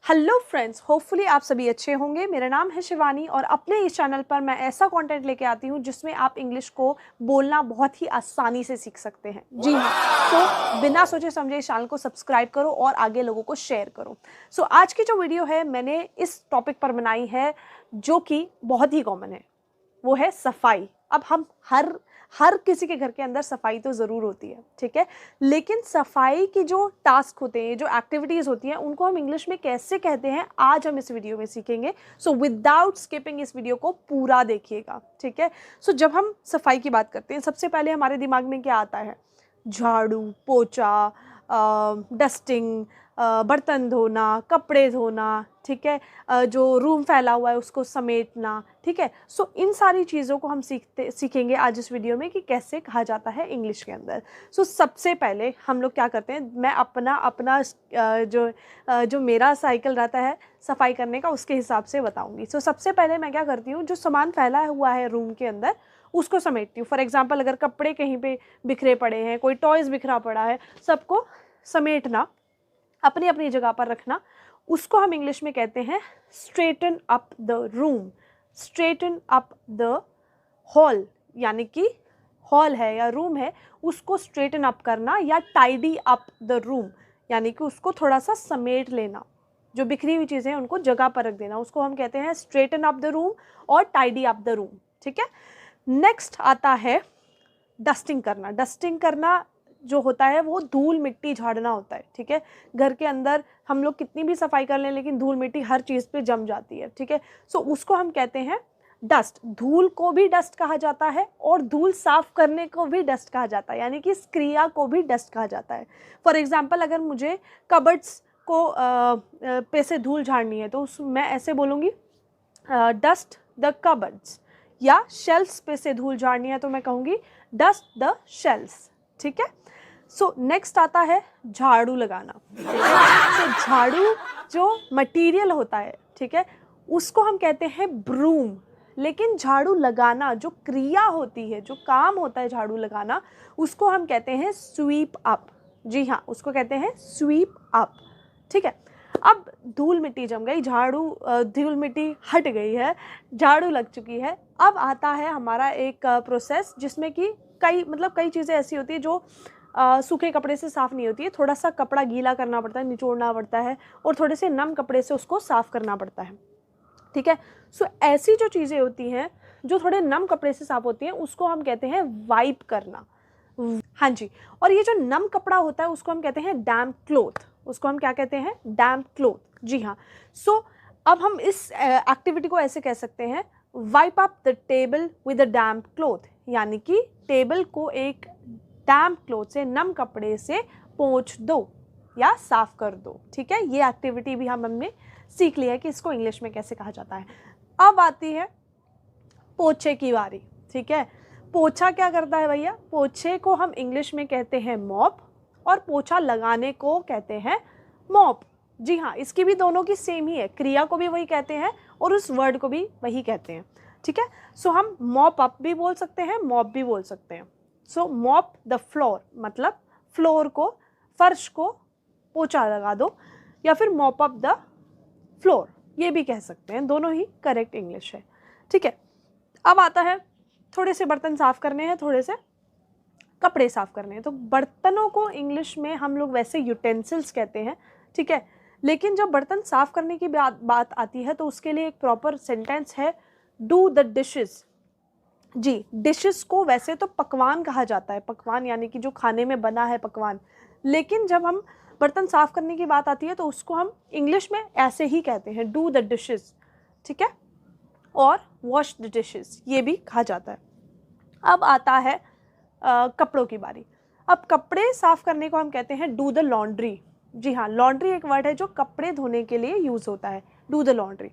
Hello friends, hopefully आप सभी अच्छे होंगे। मेरा नाम है शिवानी और अपने इस चैनल पर मैं ऐसा कंटेंट लेके आती हूँ जिसमें आप इंग्लिश को बोलना बहुत ही आसानी से सीख सकते हैं। जी हाँ, तो बिना सोचे समझे इस चैनल को सब्सक्राइब करो और आगे लोगों को शेयर करो। आज की जो वीडियो है मैंने इस टॉपिक पर बनाई है जो कि बहुत ही कॉमन है, वो है सफाई। अब हम हर किसी के घर के अंदर सफाई तो ज़रूर होती है, ठीक है, लेकिन सफाई की जो टास्क होते हैं, जो एक्टिविटीज़ होती हैं, उनको हम इंग्लिश में कैसे कहते हैं आज हम इस वीडियो में सीखेंगे। विदाउट स्किपिंग इस वीडियो को पूरा देखिएगा, ठीक है। जब हम सफाई की बात करते हैं सबसे पहले हमारे दिमाग में क्या आता है? झाड़ू पोछा, डस्टिंग, बर्तन धोना, कपड़े धोना, ठीक है, जो रूम फैला हुआ है उसको समेटना, ठीक है। इन सारी चीज़ों को हम सीखेंगे आज इस वीडियो में कि कैसे कहा जाता है इंग्लिश के अंदर। सबसे पहले हम लोग क्या करते हैं, मैं अपना जो मेरा साइकिल रहता है सफाई करने का उसके हिसाब से बताऊंगी। सबसे पहले मैं क्या करती हूँ, जो सामान फैला हुआ है रूम के अंदर उसको समेटती हूँ। फॉर एग्जाम्पल, अगर कपड़े कहीं पे बिखरे पड़े हैं, कोई टॉयज़ बिखरा पड़ा है, सबको समेटना, अपनी अपनी जगह पर रखना, उसको हम इंग्लिश में कहते हैं straighten up the room, straighten up the hall, यानी कि हॉल है या रूम है उसको स्ट्रेटन अप करना, या टाइडी अप द रूम, यानी कि उसको थोड़ा सा समेट लेना, जो बिखरी हुई चीज़ें हैं उनको जगह पर रख देना, उसको हम कहते हैं स्ट्रेटन अप द रूम और टाइडी अप द रूम, ठीक है। नेक्स्ट आता है डस्टिंग करना। डस्टिंग करना जो होता है वो धूल मिट्टी झाड़ना होता है, ठीक है। घर के अंदर हम लोग कितनी भी सफाई कर लें लेकिन धूल मिट्टी हर चीज़ पे जम जाती है, ठीक है। उसको हम कहते हैं डस्ट। धूल को भी डस्ट कहा जाता है और धूल साफ करने को भी डस्ट कहा जाता है, यानी कि इस क्रिया को भी डस्ट कहा जाता है। फॉर एग्जाम्पल, अगर मुझे कबर्ड्स को पे से धूल झाड़नी है तो मैं ऐसे बोलूँगी डस्ट द कबर्ड्स, या शेल्फ्स पे से धूल झाड़नी है तो मैं कहूँगी डस्ट द शेल्फ्स, ठीक है। नेक्स्ट आता है झाड़ू लगाना, ठीक है। झाड़ू जो मटेरियल होता है, ठीक है, उसको हम कहते हैं ब्रूम, लेकिन झाड़ू लगाना जो क्रिया होती है, जो काम होता है झाड़ू लगाना, उसको हम कहते हैं स्वीप अप। जी हाँ, उसको कहते हैं स्वीप अप, ठीक है। अब धूल मिट्टी जम गई, धूल मिट्टी हट गई है, झाड़ू लग चुकी है। अब आता है हमारा एक प्रोसेस जिसमें कि कई चीज़ें ऐसी होती है जो सूखे कपड़े से साफ़ नहीं होती है। थोड़ा सा कपड़ा गीला करना पड़ता है, निचोड़ना पड़ता है और थोड़े से नम कपड़े से उसको साफ़ करना पड़ता है, ठीक है। ऐसी जो चीज़ें होती हैं जो थोड़े नम कपड़े से साफ़ होती हैं उसको हम कहते हैं वाइप करना। हाँ जी, और ये जो नम कपड़ा होता है उसको हम कहते हैं डैम्प क्लोथ, उसको हम क्या कहते हैं? डैम्प क्लोथ, जी हाँ। अब हम इस एक्टिविटी को ऐसे कह सकते हैं, wipe up the table with a damp cloth, यानी कि टेबल को एक डैम्प क्लोथ से, नम कपड़े से पोंछ दो या साफ कर दो, ठीक है। ये एक्टिविटी भी हमने सीख लिया है कि इसको इंग्लिश में कैसे कहा जाता है। अब आती है पोछे की बारी, ठीक है। पोछा क्या करता है भैया? पोछे को हम इंग्लिश में कहते हैं मॉप और पोछा लगाने को कहते हैं मॉप। जी हाँ, इसकी भी दोनों की सेम ही है, क्रिया को भी वही कहते हैं और उस वर्ड को भी वही कहते हैं, ठीक है। हम मॉप अप भी बोल सकते हैं, मॉप भी बोल सकते हैं। मॉप द फ्लोर, मतलब फ्लोर को, फर्श को पोछा लगा दो, या फिर मॉप अप द फ्लोर, ये भी कह सकते हैं, दोनों ही करेक्ट इंग्लिश है, ठीक है। अब आता है थोड़े से बर्तन साफ़ करने हैं, थोड़े से कपड़े साफ़ करने हैं। तो बर्तनों को इंग्लिश में हम लोग वैसे यूटेंसिल्स कहते हैं, ठीक है, लेकिन जब बर्तन साफ़ करने की बात आती है तो उसके लिए एक प्रॉपर सेंटेंस है, डू द डिशेस। जी, डिशेस को वैसे तो पकवान कहा जाता है, पकवान यानी कि जो खाने में बना है पकवान, लेकिन जब हम बर्तन साफ़ करने की बात आती है तो उसको हम इंग्लिश में ऐसे ही कहते हैं, डू द डिशेस, ठीक है, और वॉश द डिशेस, ये भी कहा जाता है। अब आता है कपड़ों की बारी। अब कपड़े साफ़ करने को हम कहते हैं डू द लॉन्ड्री। जी हाँ, लॉन्ड्री एक वर्ड है जो कपड़े धोने के लिए यूज़ होता है, डू द लॉन्ड्री।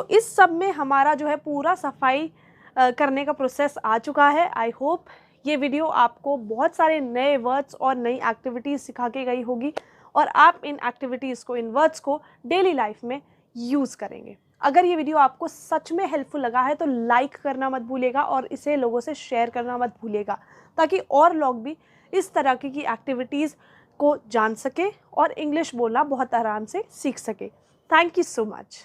इस सब में हमारा जो है पूरा सफाई करने का प्रोसेस आ चुका है। आई होप ये वीडियो आपको बहुत सारे नए वर्ड्स और नई एक्टिविटीज़ सिखा के गई होगी और आप इन एक्टिविटीज़ को, इन वर्ड्स को डेली लाइफ में यूज़ करेंगे। अगर ये वीडियो आपको सच में हेल्पफुल लगा है तो लाइक करना मत भूलिएगा और इसे लोगों से शेयर करना मत भूलिएगा, ताकि और लोग भी इस तरह की एक्टिविटीज़ को जान सके और इंग्लिश बोलना बहुत आराम से सीख सके। Thank you so much.